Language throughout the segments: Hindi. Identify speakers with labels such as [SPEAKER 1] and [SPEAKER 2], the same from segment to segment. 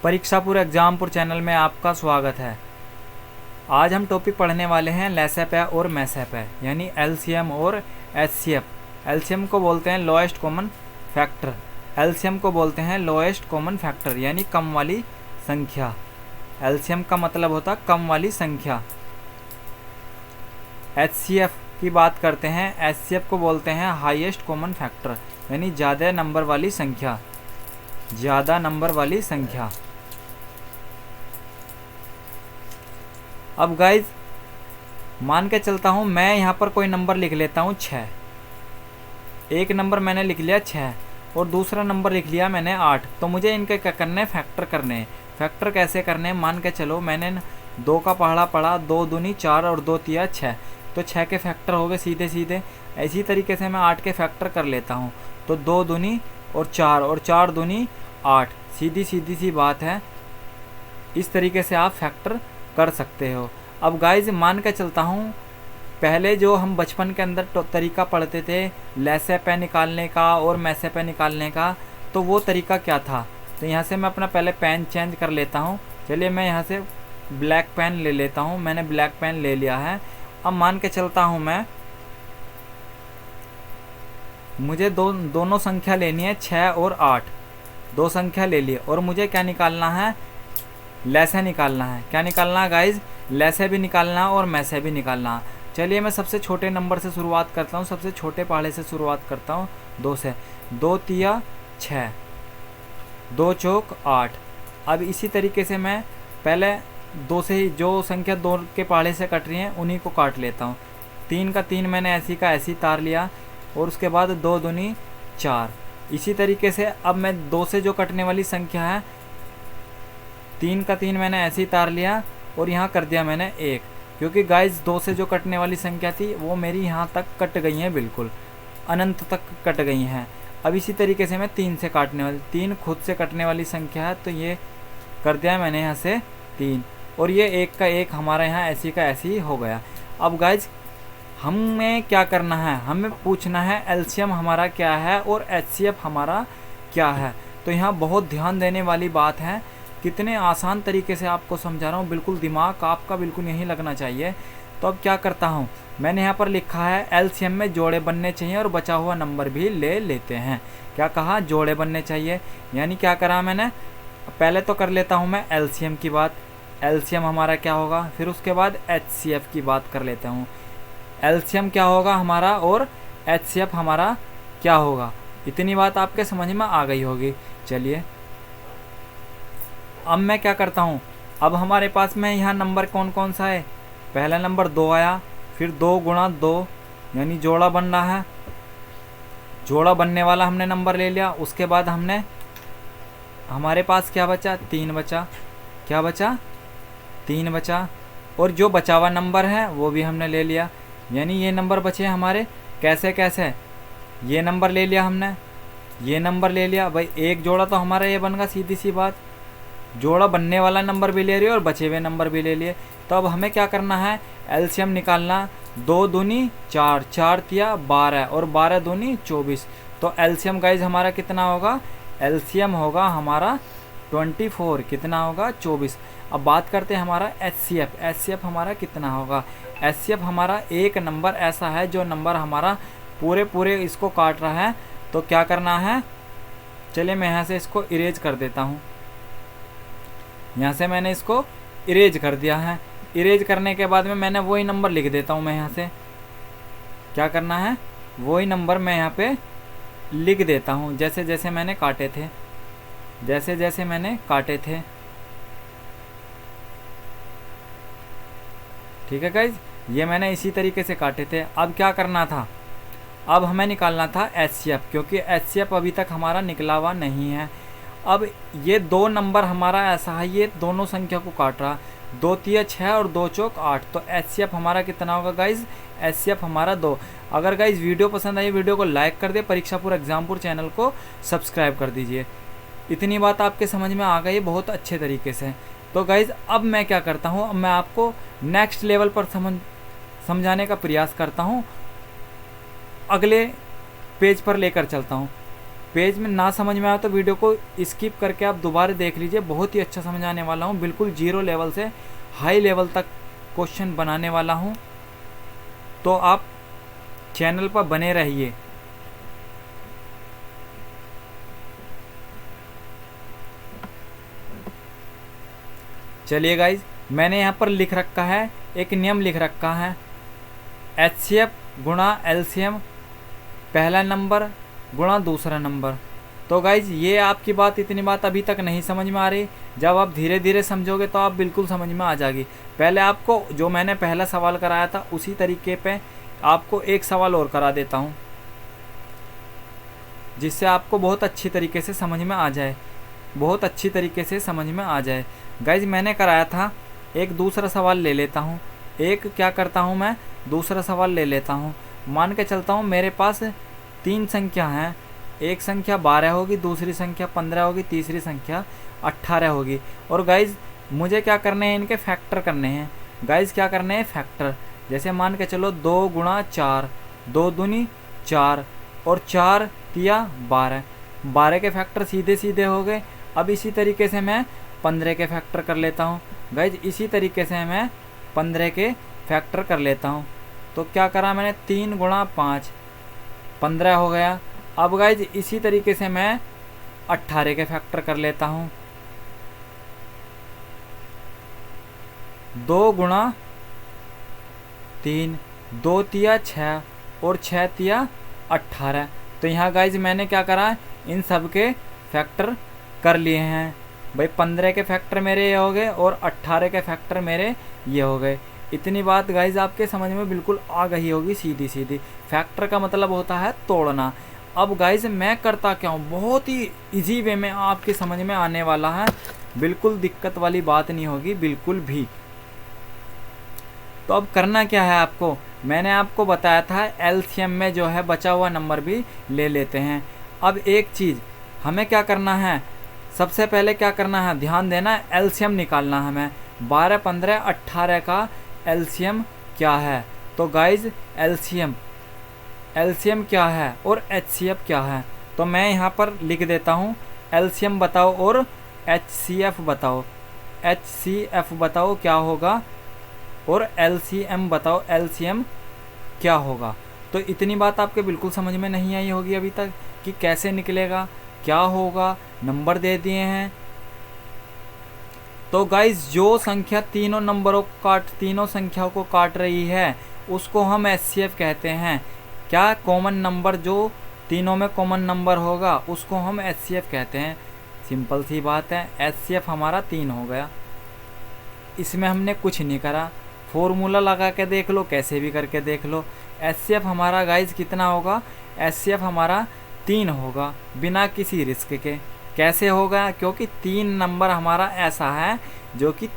[SPEAKER 1] परीक्षापुर एग्जामपुर चैनल में आपका स्वागत है। आज हम टॉपिक पढ़ने वाले हैं लैसेपै और मैसेपै यानी एलसीएम और एचसीएफ। एलसीएम को बोलते हैं लोएस्ट कॉमन फैक्टर, एलसीएम को बोलते हैं लोएस्ट कॉमन फैक्टर यानी कम वाली संख्या। एलसीएम का मतलब होता कम वाली संख्या। एचसीएफ की बात करते हैं, एचसीएफ को बोलते हैं हाईएस्ट कॉमन फैक्टर यानी ज़्यादा नंबर वाली संख्या, ज़्यादा नंबर वाली संख्या। अब गाइज मान के चलता हूँ मैं यहाँ पर कोई नंबर लिख लेता हूँ 6। एक नंबर मैंने लिख लिया 6 और दूसरा नंबर लिख लिया मैंने 8। तो मुझे इनके क्या करने हैं, फैक्टर करने हैं। फैक्टर कैसे करने हैं, मान के चलो मैंने 2 का पहाड़ा पढ़ा, 2 दूनी 4 और 2 तिया 6, तो 6 के फैक्टर हो गए सीधे सीधे। इसी तरीके से मैं 8 के फैक्टर कर लेता हूँ, तो 2 दूनी और 4 दूनी 8, सीधी सीधी सी बात है। इस तरीके से आप फैक्टर कर सकते हो। अब गाइज मान के चलता हूँ पहले जो हम बचपन के अंदर तरीका पढ़ते थे लैसेपै निकालने का और मैसेपै निकालने का, तो वो तरीका क्या था। तो यहाँ से मैं अपना पहले पेन चेंज कर लेता हूँ। चलिए मैं यहाँ से ब्लैक पेन ले लेता हूँ। मैंने ब्लैक पेन ले लिया है। अब मान के चलता हूँ मैं, मुझे दोनों संख्या लेनी है 6 और 8, 2 संख्या ले ली और मुझे क्या निकालना है, लैसे निकालना है। क्या निकालना है गाइज, लैसे भी निकालना है और मैसे भी निकालना है। चलिए मैं सबसे छोटे नंबर से शुरुआत करता हूँ, सबसे छोटे पहाड़े से शुरुआत करता हूँ 2 से। 2 तिया 6, 2 चौक 8। अब इसी तरीके से मैं पहले 2 से ही जो संख्या 2 के पहाड़े से कट रही हैं उन्हीं को काट लेता हूँ। 3 का 3 मैंने ऐसी का ऐसी तार लिया और उसके बाद 2 दूनी 4। इसी तरीके से अब मैं 2 से जो कटने वाली संख्या है 3 का 3 मैंने ऐसे ही तार लिया और यहाँ कर दिया मैंने 1, क्योंकि गाइज 2 से जो कटने वाली संख्या थी वो मेरी यहाँ तक कट गई हैं, बिल्कुल अनंत तक कट गई हैं। अब इसी तरीके से मैं 3 से काटने वाली, 3 खुद से कटने वाली संख्या है तो ये कर दिया मैंने यहाँ से 3, और ये 1 का 1 हमारा यहाँ ऐसी का ऐसी हो गया। अब गाइज हमें क्या करना है, हमें पूछना है एलसीएम हमारा क्या है और एचसीएफ हमारा क्या है। तो यहाँ बहुत ध्यान देने वाली बात है, कितने आसान तरीके से आपको समझा रहा हूँ, बिल्कुल दिमाग आपका बिल्कुल यहीं लगना चाहिए। तो अब क्या करता हूँ, मैंने यहाँ पर लिखा है एलसीएम में जोड़े बनने चाहिए और बचा हुआ नंबर भी ले लेते हैं। क्या कहा, जोड़े बनने चाहिए, यानी क्या करा मैंने, पहले तो कर लेता हूँ मैं एलसीएम की बात। एलसीएम हमारा क्या होगा, फिर उसके बाद एचसीएफ की बात कर लेता हूँ। एलसीएम क्या होगा हमारा और एचसीएफ हमारा क्या होगा, इतनी बात आपके समझ में आ गई होगी। चलिए अब मैं क्या करता हूँ, अब हमारे पास में यहाँ नंबर कौन कौन सा है, पहला नंबर 2 आया, फिर 2 गुणा 2 यानी जोड़ा बन रहा है, जोड़ा बनने वाला हमने नंबर ले लिया। उसके बाद हमने हमारे पास क्या बचा, 3 बचा। क्या बचा, 3 बचा, और जो बचा हुआ नंबर है वो भी हमने ले लिया। यानी ये नंबर बचे हमारे कैसे कैसे, ये नंबर ले लिया हमने, ये नंबर ले लिया भाई, एक जोड़ा तो हमारा ये बन गया, सीधी सी बात। जोड़ा बनने वाला नंबर भी ले लिए और बचे हुए नंबर भी ले लिए। तो अब हमें क्या करना है, एलसीएम निकालना। 2 दूनी 4, 4 तिया 12 और 12 दूनी 24। तो एलसीएम गाइज हमारा कितना होगा, एलसीएम होगा हमारा 24। कितना होगा, 24। अब बात करते हैं हमारा एचसीएफ। एचसीएफ हमारा कितना होगा, एचसीएफ हमारा एक नंबर ऐसा है जो नंबर हमारा पूरे इसको काट रहा है। तो क्या करना है, चलिए मैं यहाँ से इसको इरेज कर देता हूँ। यहाँ से मैंने इसको इरेज कर दिया है। इरेज करने के बाद में मैंने वही नंबर लिख देता हूँ। मैं यहाँ से क्या करना है, वही नंबर मैं यहाँ पे लिख देता हूँ जैसे जैसे मैंने काटे थे, जैसे जैसे मैंने काटे थे। ठीक है गाइज, ये मैंने इसी तरीके से काटे थे। अब क्या करना था, अब हमें निकालना था एचसीएफ, क्योंकि एचसीएफ अभी तक हमारा निकला हुआ नहीं है। अब ये 2 नंबर हमारा ऐसा है, ये दोनों संख्या को काट रहा, 2 तिया 6 और 2 चौक 8। तो एचसीएफ हमारा कितना होगा गाइज, एचसीएफ हमारा 2। अगर गाइज वीडियो पसंद आई, वीडियो को लाइक कर दे, परीक्षापुर एग्जामपुर चैनल को सब्सक्राइब कर दीजिए। इतनी बात आपके समझ में आ गई बहुत अच्छे तरीके से। तो गाइज अब मैं क्या करता हूँ, अब मैं आपको नेक्स्ट लेवल पर समझाने का प्रयास करता हूँ, अगले पेज पर लेकर चलता हूँ। पेज में ना समझ में आया तो वीडियो को स्किप करके आप दोबारा देख लीजिए, बहुत ही अच्छा समझाने वाला हूँ, बिल्कुल जीरो लेवल से हाई लेवल तक क्वेश्चन बनाने वाला हूँ। तो आप चैनल पर बने रहिए। चलिए गाइज, मैंने यहाँ पर लिख रखा है, एक नियम लिख रखा है, HCF गुणा LCM पहला नंबर गुणा दूसरा नंबर। तो गाइज ये आपकी बात, इतनी बात अभी तक नहीं समझ में आ रही, जब आप धीरे धीरे समझोगे तो आप बिल्कुल समझ में आ जाएगी। पहले आपको जो मैंने पहला सवाल कराया था उसी तरीके पे आपको एक सवाल और करा देता हूँ, जिससे आपको बहुत अच्छी तरीके से समझ में आ जाए, बहुत अच्छी तरीके से समझ में आ जाए। गाइज मैंने कराया था, एक दूसरा सवाल ले लेता हूँ, एक क्या करता हूँ मैं, दूसरा सवाल ले लेता हूँ। मान के चलता हूँ मेरे पास 3 संख्या हैं, एक संख्या 12 होगी, दूसरी संख्या 15 होगी, तीसरी संख्या 18 होगी। और गाइज मुझे क्या करने हैं, इनके फैक्टर करने हैं। गाइज क्या करने हैं, फैक्टर। जैसे मान के चलो 2 गुणा 4, 2 दूनी 4 और 4 तिया 12, 12 के फैक्टर सीधे सीधे हो गए। अब इसी तरीके से मैं 15 के फैक्टर कर लेता हूँ। गाइज इसी तरीके से मैं 15 के फैक्टर कर लेता हूँ। तो क्या करा मैंने, 3 गुणा 5 15 हो गया। अब गाइज इसी तरीके से मैं 18 के फैक्टर कर लेता हूँ। 2 गुणा 3, 2 तिया 6 और 6 तिया 18। तो यहाँ गाइज मैंने क्या करा, इन सब के फैक्टर कर लिए हैं। भाई 15 के फैक्टर मेरे ये हो गए और 18 के फैक्टर मेरे ये हो गए। इतनी बात गाइज आपके समझ में बिल्कुल आ गई होगी सीधी सीधी। फैक्टर का मतलब होता है तोड़ना। अब गाइज मैं करता क्या हूँ, बहुत ही इजी वे में आपके समझ में आने वाला है, बिल्कुल दिक्कत वाली बात नहीं होगी बिल्कुल भी। तो अब करना क्या है आपको, मैंने आपको बताया था LCM में जो है बचा हुआ नंबर भी ले लेते हैं। अब एक चीज़ हमें क्या करना है, सबसे पहले क्या करना है, ध्यान देना, LCM निकालना है हमें। 12, 15, 18 का LCM क्या है। तो गाइज LCM क्या है और HCF क्या है। तो मैं यहाँ पर लिख देता हूँ, LCM बताओ और HCF बताओ। HCF बताओ क्या होगा और LCM बताओ LCM क्या होगा। तो इतनी बात आपके बिल्कुल समझ में नहीं आई होगी अभी तक कि कैसे निकलेगा, क्या होगा, नंबर दे दिए हैं। तो गाइज जो संख्या तीनों संख्याओं को काट रही है उसको हम HCF कहते हैं। क्या, कॉमन नंबर जो तीनों में कॉमन नंबर होगा उसको हम HCF कहते हैं। सिंपल सी बात है, HCF हमारा 3 हो गया। इसमें हमने कुछ नहीं करा, फॉर्मूला लगा के देख लो, कैसे भी करके देख लो। HCF हमारा गाइज कितना होगा, HCF हमारा 3 होगा बिना किसी रिस्क के। कैसे होगा, क्योंकि 3 नंबर हमारा ऐसा है जो कि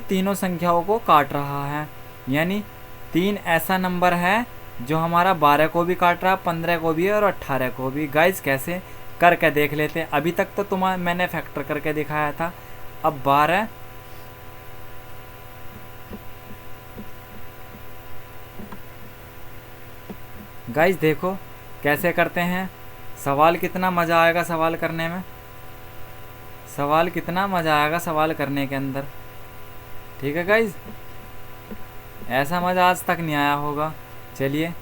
[SPEAKER 1] तीनों संख्याओं को काट रहा है। यानी 3 ऐसा नंबर है जो हमारा 12 को भी काट रहा है, 15 को भी और 18 को भी। गाइज कैसे करके देख लेते हैं। अभी तक तो मैंने फैक्टर करके दिखाया था। अब 12 गाइज देखो कैसे करते हैं। सवाल कितना मज़ा आएगा सवाल करने में, सवाल कितना मज़ा आएगा सवाल करने के अंदर। ठीक है गाइज, ऐसा मज़ा आज तक नहीं आया होगा। चलिए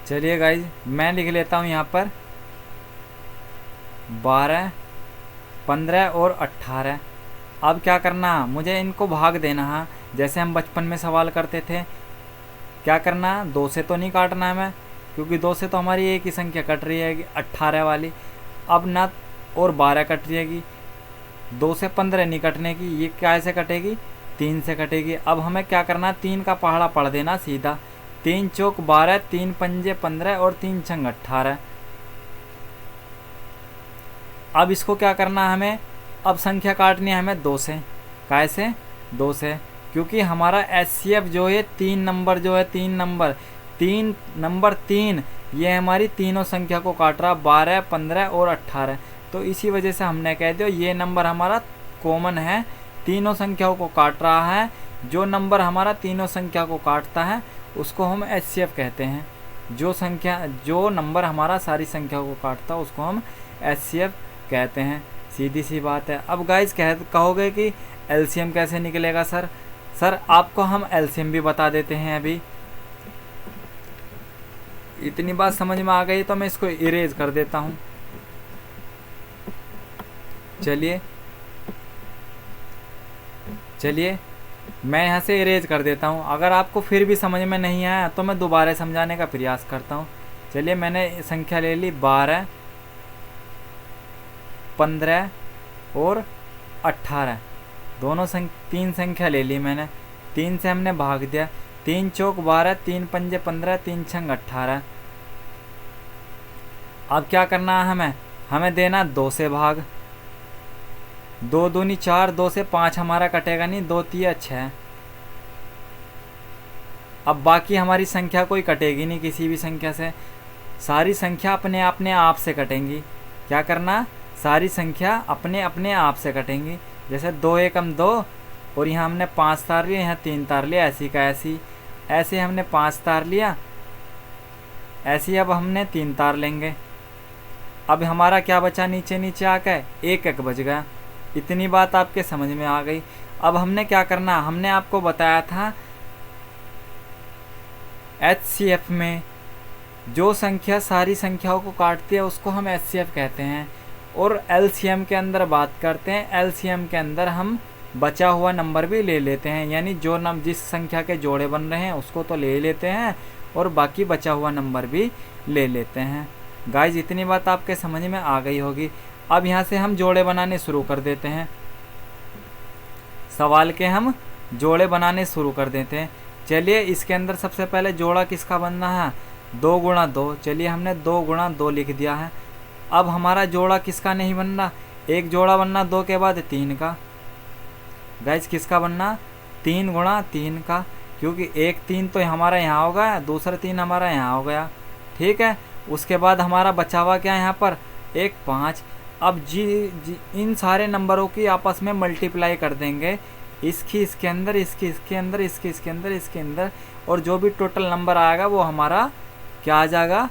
[SPEAKER 1] चलिए गाइज मैं लिख लेता हूँ यहाँ पर 12, 15 और 18। अब क्या करना, मुझे इनको भाग देना है। जैसे हम बचपन में सवाल करते थे, क्या करना, 2 से तो नहीं काटना है मैं, क्योंकि 2 से तो हमारी एक ही संख्या कट रही है 18 वाली। अब ना और 12 कट रही 2 से 15 नहीं कटने की, ये क्या से कटेगी, 3 से कटेगी। अब हमें क्या करना, 3 का पहाड़ा पढ़ देना सीधा। 3 चौक 12, 3 पंजे 15 और 3 छंग 18। अब इसको क्या करना है हमें, अब संख्या काटनी है हमें 2 से। कैसे, 2 से, क्योंकि हमारा HCF जो है 3 नंबर, जो है 3 नंबर 3 ये हमारी तीनों संख्या को काट रहा, 12, 15 और 18। तो इसी वजह से हमने कह दिया ये नंबर हमारा कॉमन है, तीनों संख्याओं को काट रहा है। जो नंबर हमारा तीनों संख्या को काटता है उसको हम HCF कहते हैं। जो नंबर हमारा सारी संख्याओं को काटता है उसको हम HCF कहते हैं। सीधी सी बात है। अब गाइज कहोगे कि LCM कैसे निकलेगा सर? सर आपको हम LCM भी बता देते हैं। अभी इतनी बात समझ में आ गई तो मैं इसको इरेज कर देता हूँ। चलिए मैं यहाँ से इरेज कर देता हूँ। अगर आपको फिर भी समझ में नहीं आया तो मैं दोबारा समझाने का प्रयास करता हूँ। चलिए मैंने संख्या ले ली 12, 15 और 18, तीन संख्या ले ली मैंने। 3 से हमने भाग दिया, 3 चौक 12, 3 पंजे 15, 3 छंग 18। अब क्या करना है हमें देना 2 से भाग। 2 दूनी 4, 2 से 5 हमारा कटेगा नहीं, 2 तिया 6। अब बाकी हमारी संख्या कोई कटेगी नहीं किसी भी संख्या से, सारी संख्या अपने आप से कटेंगी। क्या करना? सारी संख्या अपने आप से कटेंगी। जैसे 2 एकम 2 और यहाँ हमने 5 तार लिया, यहाँ 3 तार लिया, ऐसी का ऐसी। ऐसे हमने 5 तार लिया, ऐसी अब हमने 3 तार लेंगे। अब हमारा क्या बचा? नीचे आकर 1 1 बच गया। इतनी बात आपके समझ में आ गई। अब हमने क्या करना? हमने आपको बताया था HCF में जो संख्या सारी संख्याओं को काटती है उसको हम HCF कहते हैं। और LCM के अंदर बात करते हैं। LCM के अंदर हम बचा हुआ नंबर भी ले लेते हैं, यानी जिस संख्या के जोड़े बन रहे हैं उसको तो ले लेते हैं और बाकी बचा हुआ नंबर भी ले लेते हैं। गाइज इतनी बात आपके समझ में आ गई होगी। अब यहाँ से हम जोड़े बनाने शुरू कर देते हैं। सवाल के हम जोड़े बनाने शुरू कर देते हैं। चलिए इसके अंदर सबसे पहले जोड़ा किसका बनना है? 2 गुणा 2। चलिए हमने 2 गुणा 2 लिख दिया है। अब हमारा जोड़ा किसका नहीं बनना? एक जोड़ा बनना 2 के बाद 3 का। गाइज किसका बनना? 3 गुणा 3 का, क्योंकि एक 3 तो हमारा यहाँ हो गया, दूसरा 3 हमारा यहाँ हो गया। ठीक है, उसके बाद हमारा बचा हुआ क्या है यहाँ पर? 1 5। अब इन सारे नंबरों की आपस में मल्टीप्लाई कर देंगे, इसकी इसके अंदर, इसकी इसके अंदर, इसके इसके अंदर, इसके अंदर, और जो भी टोटल नंबर आएगा वो हमारा क्या आ जाएगा?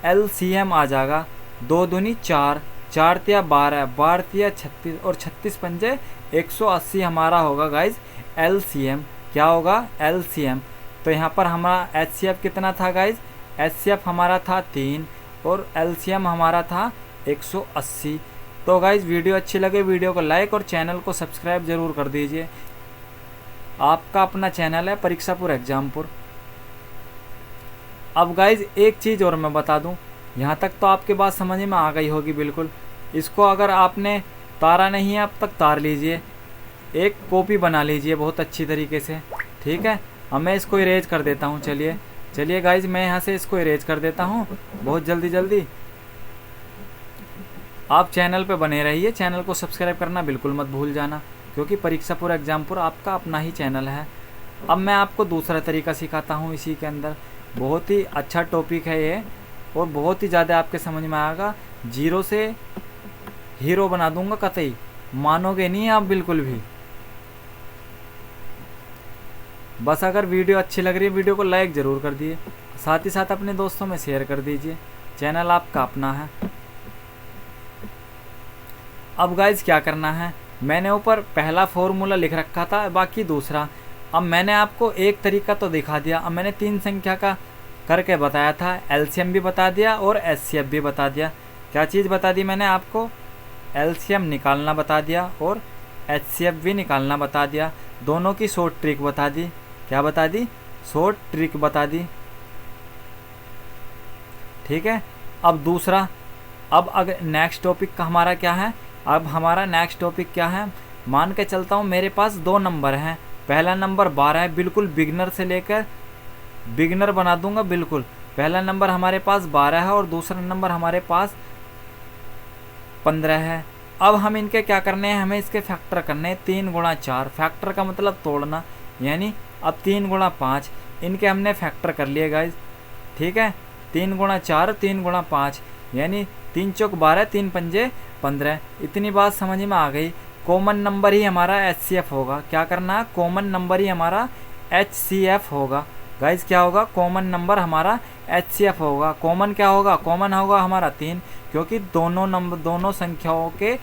[SPEAKER 1] LCM आ जाएगा। 2 दूनी 4, 4 तिया 12, 12 तिया 36 और 36 पंजे 180 हमारा होगा गाइज LCM। क्या होगा? LCM। तो यहाँ पर हमारा HCF कितना था गाइज? HCF हमारा था 3 और LCM हमारा था 180। तो गाइज वीडियो अच्छी लगे वीडियो को लाइक और चैनल को सब्सक्राइब ज़रूर कर दीजिए। आपका अपना चैनल है परीक्षापुर एग्जामपुर। अब गाइज एक चीज़ और मैं बता दूं, यहाँ तक तो आपके बात समझ में आ गई होगी बिल्कुल। इसको अगर आपने तारा नहीं है अब तक तार लीजिए, एक कॉपी बना लीजिए बहुत अच्छी तरीके से। ठीक है, अब मैं इसको इरेज कर देता हूँ। चलिए गाइज मैं यहाँ से इसको इरेज कर देता हूँ बहुत जल्दी। आप चैनल पे बने रहिए, चैनल को सब्सक्राइब करना बिल्कुल मत भूल जाना, क्योंकि परीक्षापुर एग्जामपुर आपका अपना ही चैनल है। अब मैं आपको दूसरा तरीका सिखाता हूँ इसी के अंदर। बहुत ही अच्छा टॉपिक है ये और बहुत ही ज़्यादा आपके समझ में आएगा। 0 से हीरो बना दूंगा, कतई मानोगे नहीं आप बिल्कुल भी। बस अगर वीडियो अच्छी लग रही है वीडियो को लाइक ज़रूर कर दिए, साथ ही साथ अपने दोस्तों में शेयर कर दीजिए। चैनल आपका अपना है। अब गाइज क्या करना है, मैंने ऊपर पहला फॉर्मूला लिख रखा था, बाकी दूसरा। अब मैंने आपको एक तरीका तो दिखा दिया। अब मैंने 3 संख्या का करके बताया था, LCM भी बता दिया और HCF भी बता दिया। क्या चीज़ बता दी मैंने आपको? LCM निकालना बता दिया और HCF भी निकालना बता दिया। दोनों की शॉर्ट ट्रिक बता दी। क्या बता दी? शॉर्ट ट्रिक बता दी। ठीक है, अब दूसरा, अब अगर नेक्स्ट टॉपिक का हमारा क्या है? अब हमारा नेक्स्ट टॉपिक क्या है? मान के चलता हूँ मेरे पास 2 नंबर हैं। पहला नंबर 12 है, बिल्कुल बिगनर से लेकर बिगनर बना दूंगा बिल्कुल। पहला नंबर हमारे पास 12 है और दूसरा नंबर हमारे पास 15 है। अब हम इनके क्या करने हैं? हमें इसके फैक्टर करने हैं। 3 गुणा 4, फैक्टर का मतलब तोड़ना, यानी अब 3 गुणा 5 इनके हमने फैक्टर कर लिए गाइज। ठीक है, 3 गुणा 4, 3 गुणा 5, यानी 3 चौक 12, 3 पंजे 15। इतनी बात समझ में आ गई। कॉमन नंबर ही हमारा HCF होगा। क्या करना है? कॉमन नंबर ही हमारा HCF होगा। गाइज क्या होगा? कॉमन नंबर हमारा HCF होगा। कॉमन क्या होगा? कॉमन होगा हमारा 3, क्योंकि दोनों संख्याओं के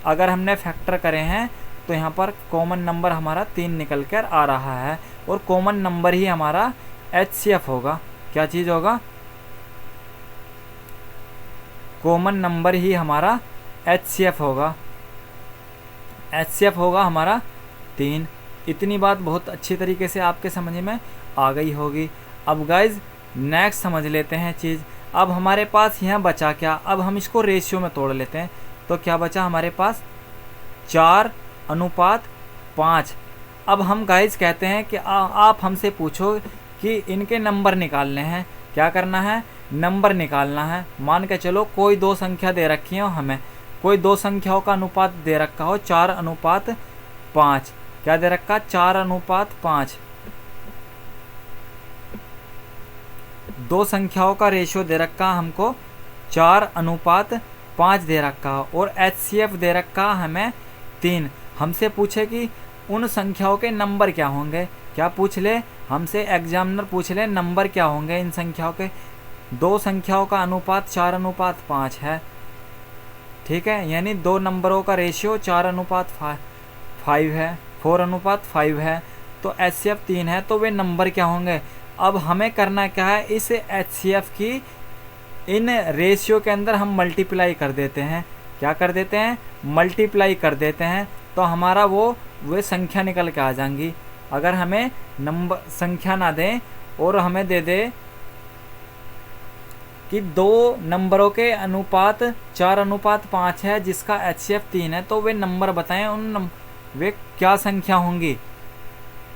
[SPEAKER 1] अगर हमने फैक्टर करे हैं तो यहाँ पर कॉमन नंबर हमारा 3 निकल कर आ रहा है, और कॉमन नंबर ही हमारा HCF होगा। क्या चीज़ होगा? कॉमन नंबर ही हमारा HCF होगा। HCF होगा हमारा 3। इतनी बात बहुत अच्छी तरीके से आपके समझ में आ गई होगी। अब गाइज नेक्स्ट समझ लेते हैं चीज़। अब हमारे पास यहाँ बचा क्या? अब हम इसको रेशियो में तोड़ लेते हैं। तो क्या बचा हमारे पास? 4:5। अब हम गाइज कहते हैं कि आप हमसे पूछो कि इनके नंबर निकालने हैं। क्या करना है? नंबर निकालना है। मान के चलो कोई दो संख्या दे रखी हो, हमें कोई दो संख्याओं का अनुपात दे रखा हो 4:5। क्या दे रखा? 4:5। दो संख्याओं का रेशियो दे रखा हमको 4:5 दे रखा, और HCF दे रखा हमें 3। हमसे पूछे कि उन संख्याओं के नंबर क्या होंगे। क्या पूछ ले? हमसे एग्जामिनर पूछ ले नंबर क्या होंगे इन संख्याओं के। दो संख्याओं का अनुपात 4:5 है, ठीक है, यानी दो नंबरों का रेशियो 4:5 है, 4:5 है, तो HCF 3 है। तो वे नंबर क्या होंगे? अब हमें करना क्या है? इस HCF की इन रेशियो के अंदर हम मल्टीप्लाई कर देते हैं। क्या कर देते हैं? मल्टीप्लाई कर देते हैं, तो हमारा वे संख्या निकल के आ जाएंगी। अगर हमें नंबर संख्या ना दें और हमें दे दे कि दो नंबरों के अनुपात 4:5 है जिसका HCF 3 है, तो वे नंबर बताएं वे क्या संख्या होंगी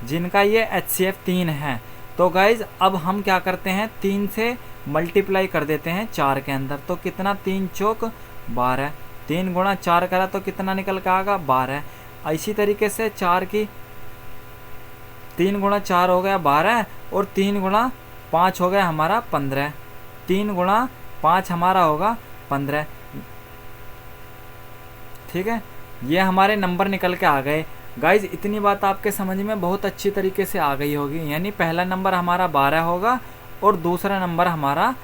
[SPEAKER 1] जिनका ये HCF 3 है। तो गाइज अब हम क्या करते हैं? 3 से मल्टीप्लाई कर देते हैं 4 के अंदर। तो कितना? 3 चौक 12। 3 गुणा 4 करा तो कितना निकल के आएगा? 12। इसी तरीके से 3 गुणा 4 हो गया 12, और 3 गुणा 5 हो गया हमारा 15। 3 गुणा 5 हमारा होगा 15, ठीक है। ये हमारे नंबर निकल के आ गए। गाइज इतनी बात आपके समझ में बहुत अच्छी तरीके से आ गई होगी। यानी पहला नंबर हमारा 12 होगा और दूसरा नंबर हमारा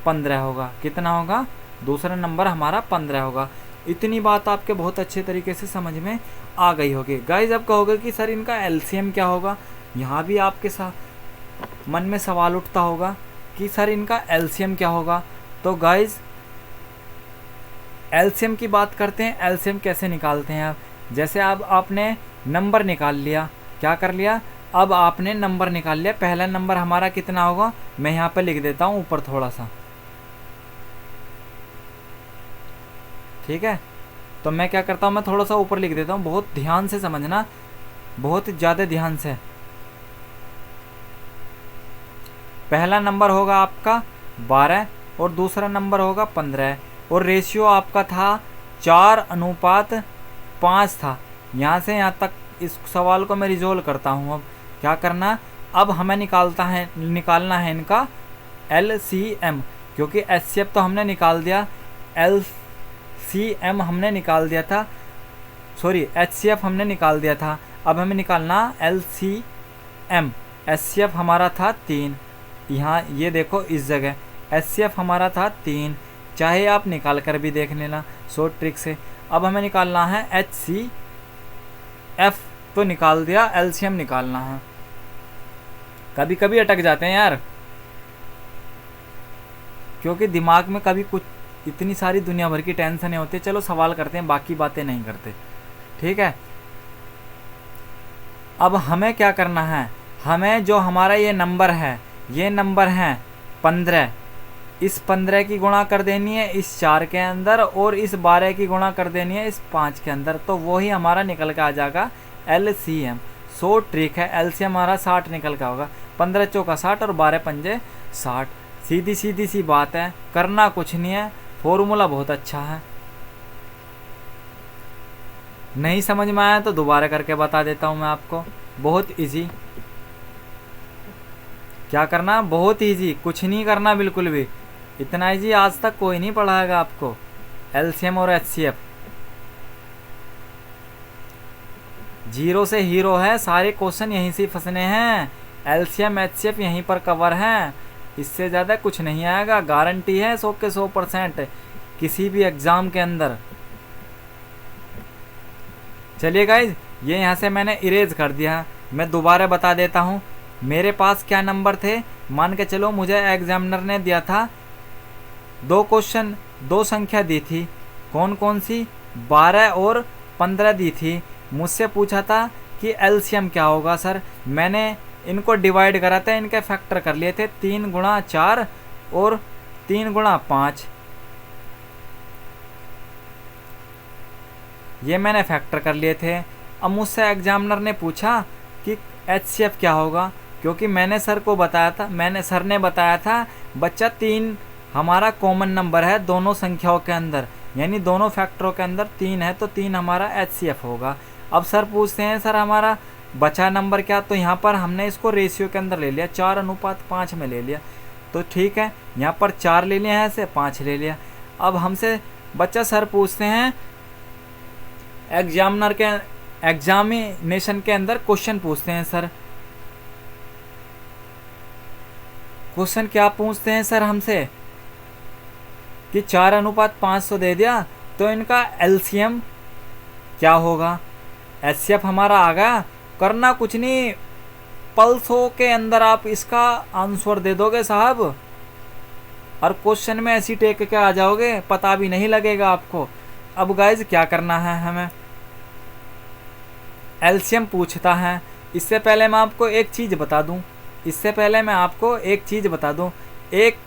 [SPEAKER 1] 15 होगा। कितना होगा? दूसरा नंबर हमारा 15 होगा। इतनी बात आपके बहुत अच्छे तरीके से समझ में आ गई होगी। गाइज अब कहोगे कि सर इनका LCM क्या होगा? यहाँ भी आपके साथ मन में सवाल उठता होगा कि सर इनका LCM क्या होगा। तो गाइज LCM की बात करते हैं। LCM कैसे निकालते हैं? आप जैसे अब आपने नंबर निकाल लिया, क्या कर लिया? अब आपने नंबर निकाल लिया। पहला नंबर हमारा कितना होगा? मैं यहाँ पर लिख देता हूँ ऊपर थोड़ा सा, ठीक है। तो मैं क्या करता हूँ? मैं थोड़ा सा ऊपर लिख देता हूँ। बहुत ध्यान से समझना, बहुत ज़्यादा ध्यान से। पहला नंबर होगा आपका 12 और दूसरा नंबर होगा 15, और रेशियो आपका था 4:5 था। यहाँ से यहाँ तक इस सवाल को मैं रिजोल्व करता हूँ। अब क्या करना? अब हमें निकालना है इनका LCM, क्योंकि HCF तो हमने निकाल दिया, LCM हमने निकाल दिया था, सॉरी HCF हमने निकाल दिया था। अब हमें निकालना LCM। HCF हमारा था 3, यहाँ ये देखो इस जगह HCF हमारा था 3, चाहे आप निकाल कर भी देख लेना शॉर्ट ट्रिक से। अब हमें निकालना है HCF, तो निकाल दिया, LCM निकालना है। कभी कभी अटक जाते हैं यार, क्योंकि दिमाग में कभी कुछ इतनी सारी दुनिया भर की टेंशनें होती है। चलो सवाल करते हैं, बाकी बातें नहीं करते, ठीक है। अब हमें क्या करना है? हमें जो हमारा ये नंबर है, ये नंबर है 15, इस 15 की गुणा कर देनी है इस 4 के अंदर, और इस 12 की गुणा कर देनी है इस 5 के अंदर, तो वो ही हमारा निकल के आ जाएगा LCM। सो ट्रिक है, LCM हमारा 60 निकल का होगा। 15 चौका 60 और 12 पंजे 60। सीधी सीधी सी बात है, करना कुछ नहीं है, फॉर्मूला बहुत अच्छा है। नहीं समझ में आया तो दोबारा करके बता देता हूँ मैं आपको, बहुत इजी। क्या करना, बहुत ईजी, कुछ नहीं करना बिल्कुल भी। इतना ईजी आज तक कोई नहीं पढ़ाएगा आपको, एलसीएम और एचसीएफ। जीरो से हीरो है, सारे क्वेश्चन यहीं से फंसने हैं। एलसीएम एचसीएफ यहीं पर कवर हैं, इससे ज़्यादा कुछ नहीं आएगा, गारंटी है 100 के 100% किसी भी एग्ज़ाम के अंदर। चलिए गाइज, ये यहाँ से मैंने इरेज कर दिया। मैं दोबारा बता देता हूँ मेरे पास क्या नंबर थे। मान के चलो मुझे एग्जामिनर ने दिया था 2 क्वेश्चन, 2 संख्या दी थी। कौन कौन सी? 12 और 15 दी थी। मुझसे पूछा था कि एलसीएम क्या होगा सर। मैंने इनको डिवाइड करा था, इनके फैक्टर कर लिए थे 3 गुणा 4 और 3 गुणा 5। ये मैंने फैक्टर कर लिए थे। अब मुझसे एग्जामिनर ने पूछा कि एचसीएफ क्या होगा, क्योंकि मैंने सर को बताया था, सर ने बताया था बच्चा 3 हमारा कॉमन नंबर है दोनों संख्याओं के अंदर, यानी दोनों फैक्टरों के अंदर 3 है, तो 3 हमारा एचसीएफ होगा। अब सर पूछते हैं सर हमारा बचा नंबर क्या, तो यहाँ पर हमने इसको रेशियो के अंदर ले लिया, 4:5 में ले लिया। तो ठीक है, यहाँ पर 4 ले लिया है, ऐसे 5 ले लिया। अब हमसे बच्चा सर पूछते हैं एग्जामिनेशन के अंदर क्वेश्चन पूछते हैं सर। क्वेश्चन क्या पूछते हैं सर हमसे कि 4:500 दे दिया, तो इनका एलसीएम क्या होगा। एचसीएफ हमारा आ गया, करना कुछ नहीं, पल्सों के अंदर आप इसका आंसर दे दोगे साहब, और क्वेश्चन में ऐसी टेक के आ जाओगे, पता भी नहीं लगेगा आपको। अब गाइज क्या करना है हमें, एलसीएम पूछता है। इससे पहले मैं आपको एक चीज़ बता दूं, एक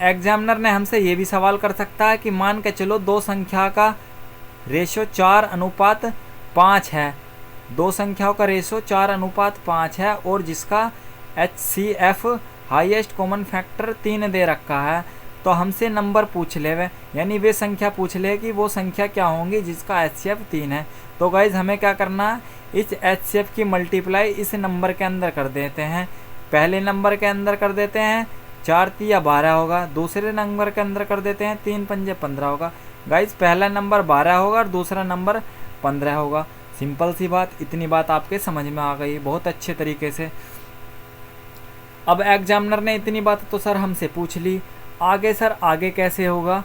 [SPEAKER 1] एग्जामिनर ने हमसे ये भी सवाल कर सकता है कि मान के चलो 2 संख्या का रेशो 4:5 है, 2 संख्याओं का रेशो 4:5 है, और जिसका एचसीएफ हाईएस्ट कॉमन फैक्टर 3 दे रखा है, तो हमसे नंबर पूछ ले वे, यानी वे संख्या पूछ ले कि वो संख्या क्या होंगी जिसका एचसीएफ 3 है। तो गाइज हमें क्या करना है, इस एचसीएफ की मल्टीप्लाई इस नंबर के अंदर कर देते हैं। पहले नंबर के अंदर कर देते हैं 4 3 12 होगा, दूसरे नंबर के अंदर कर देते हैं 3 5 15 होगा। गाइज पहला नंबर 12 होगा और दूसरा नंबर 15 होगा। सिंपल सी बात, इतनी बात आपके समझ में आ गई बहुत अच्छे तरीके से। अब एग्जामिनर ने इतनी बात तो सर हमसे पूछ ली, आगे सर आगे कैसे होगा।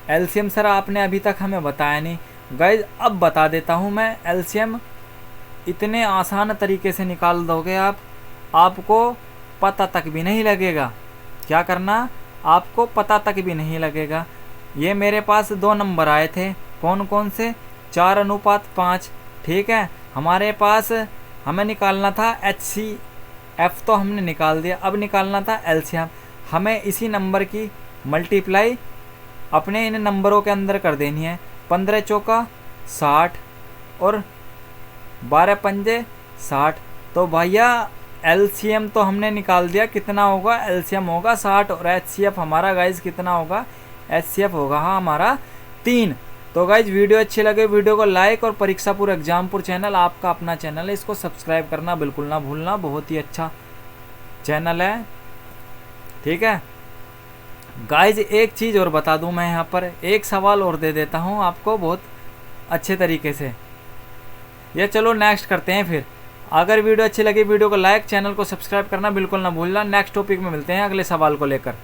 [SPEAKER 1] एलसीएम सर आपने अभी तक हमें बताया नहीं। गाइज अब बता देता हूँ मैं, एलसीएम इतने आसान तरीके से निकाल दोगे आप, आपको पता तक भी नहीं लगेगा। क्या करना, आपको पता तक भी नहीं लगेगा। ये मेरे पास 2 नंबर आए थे, कौन कौन से, 4:5। ठीक है, हमारे पास हमें निकालना था एचसीएफ, तो हमने निकाल दिया। अब निकालना था एलसीएम। हमें इसी नंबर की मल्टीप्लाई अपने इन नंबरों के अंदर कर देनी है। 15 चौका 60 और 12 पंजे 60। तो भैया एलसीएम तो हमने निकाल दिया, कितना होगा, एलसीएम होगा 60, और एचसीएफ हमारा गाइज कितना होगा, एचसीएफ होगा हमारा 3। तो गाइज वीडियो अच्छी लगे वीडियो को लाइक, और परीक्षापुर एग्जामपुर चैनल आपका अपना चैनल है, इसको सब्सक्राइब करना बिल्कुल ना भूलना, बहुत ही अच्छा चैनल है। ठीक है गाइज, एक चीज़ और बता दूं मैं, यहाँ पर एक सवाल और दे देता हूँ आपको बहुत अच्छे तरीके से। ये चलो नेक्स्ट करते हैं फिर। अगर वीडियो अच्छी लगी वीडियो को लाइक, चैनल को सब्सक्राइब करना बिल्कुल ना भूलना। नेक्स्ट टॉपिक में मिलते हैं अगले सवाल को लेकर।